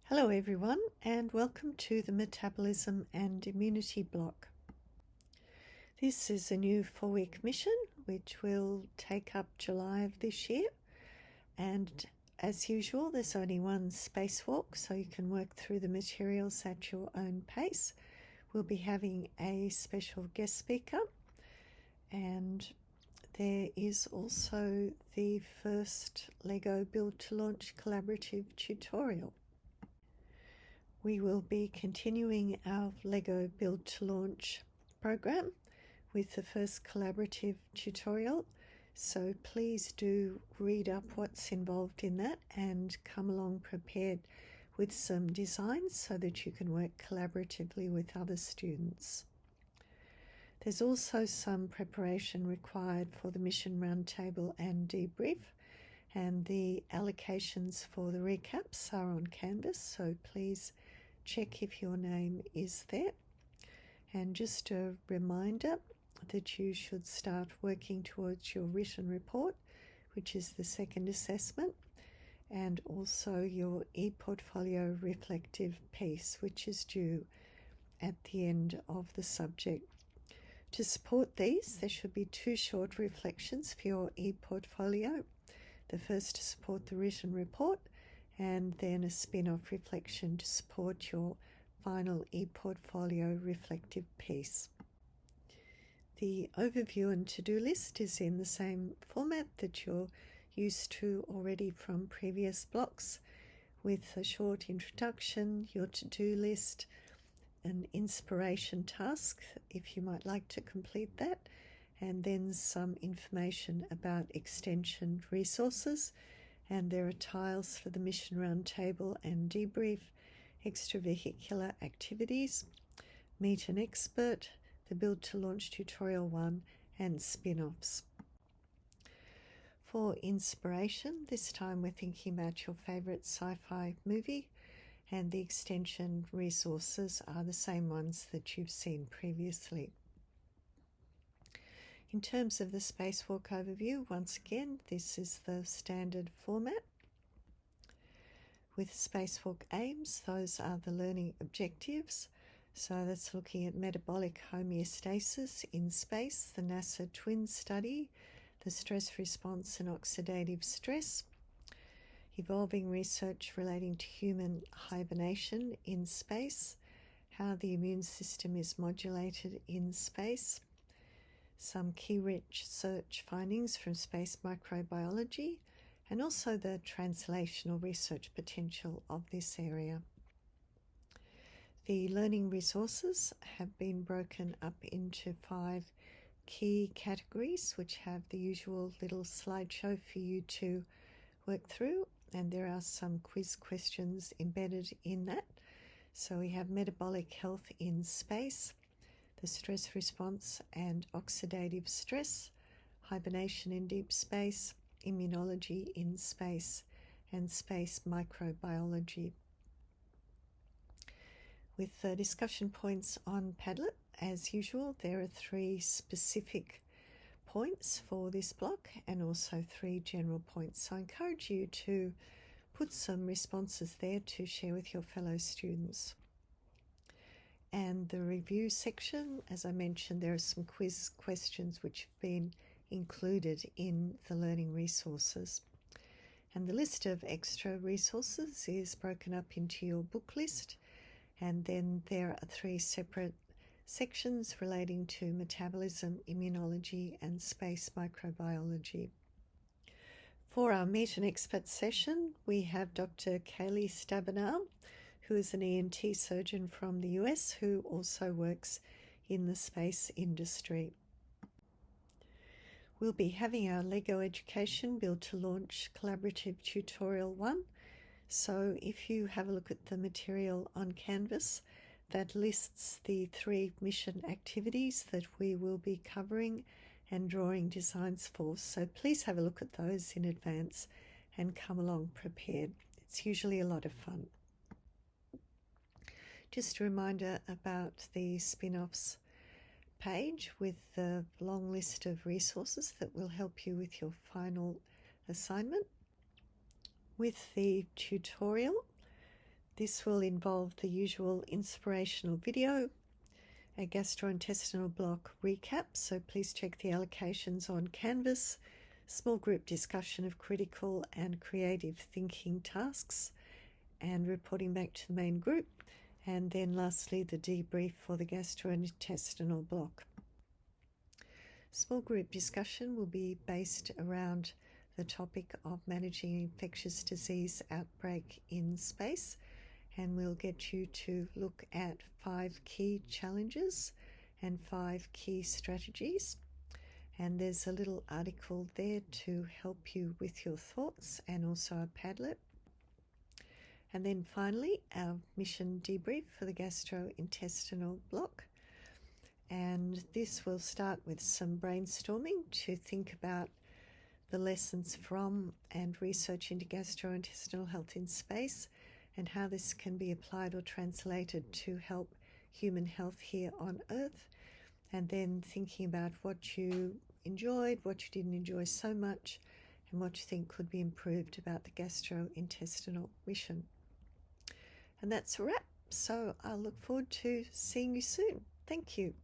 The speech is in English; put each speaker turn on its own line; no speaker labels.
Hello everyone, and welcome to the Metabolism and Immunity Block. This is a new 4-week mission which will take up July of this year, and as usual there's only one spacewalk, so you can work through the materials at your own pace. We'll be having a special guest speaker, and there is also the first LEGO Build to Launch collaborative tutorial. We will be continuing our LEGO Build to Launch program with the first collaborative tutorial, so please do read up what's involved in that and come along prepared with some designs so that you can work collaboratively with other students. There's also some preparation required for the mission roundtable and debrief, and the allocations for the recaps are on Canvas, so please check if your name is there. And just a reminder that you should start working towards your written report, which is the second assessment, and also your e-portfolio reflective piece, which is due at the end of the subject. To support these, there should be 2 short reflections for your e-portfolio. The first to support the written report, and then a spin-off reflection to support your final e-portfolio reflective piece. The overview and to-do list is in the same format that you're used to already from previous blocks, with a short introduction, your to-do list, an inspiration task if you might like to complete that, and then some information about extension resources. And there are tiles for the mission roundtable and debrief, extravehicular activities, meet an expert, the Build to Launch Tutorial 1, and spin-offs. For inspiration, this time we're thinking about your favourite sci-fi movie, and the extension resources are the same ones that you've seen previously. In terms of the spacewalk overview, once again, this is the standard format. With spacewalk aims, those are the learning objectives. So that's looking at metabolic homeostasis in space, the NASA twin study, the stress response and oxidative stress, evolving research relating to human hibernation in space, how the immune system is modulated in space, some key research findings from space microbiology, and also the translational research potential of this area. The learning resources have been broken up into 5 key categories, which have the usual little slideshow for you to work through, and there are some quiz questions embedded in that. So we have metabolic health in space, the stress response and oxidative stress, hibernation in deep space, immunology in space, and space microbiology. With the discussion points on Padlet, as usual, there are 3 specific points for this block and also 3 general points. So I encourage you to put some responses there to share with your fellow students. And the review section, as I mentioned, there are some quiz questions which have been included in the learning resources. And the list of extra resources is broken up into your book list, and then there are 3 separate sections relating to metabolism, immunology, and space microbiology. For our Meet an Expert session, we have Dr. Kaylee Stabenow, who is an ENT surgeon from the US who also works in the space industry. We'll be having our LEGO Education Build to Launch Collaborative Tutorial 1. So if you have a look at the material on Canvas, that lists the 3 mission activities that we will be covering and drawing designs for. So please have a look at those in advance and come along prepared. It's usually a lot of fun. Just a reminder about the spin-offs page with the long list of resources that will help you with your final assignment. With the tutorial, This will involve the usual inspirational video, a gastrointestinal block recap, so please check the allocations on Canvas, small group discussion of critical and creative thinking tasks, and reporting back to the main group, and then lastly the debrief for the gastrointestinal block. Small group discussion will be based around the topic of managing infectious disease outbreak in space, and we'll get you to look at 5 key challenges and 5 key strategies. And there's a little article there to help you with your thoughts, and also a Padlet. And then finally, our mission debrief for the gastrointestinal block. And this will start with some brainstorming to think about the lessons from and research into gastrointestinal health in space, and how this can be applied or translated to help human health here on Earth. And then thinking about what you enjoyed, what you didn't enjoy so much, and what you think could be improved about the gastrointestinal mission. And that's a wrap. So I'll look forward to seeing you soon. Thank you.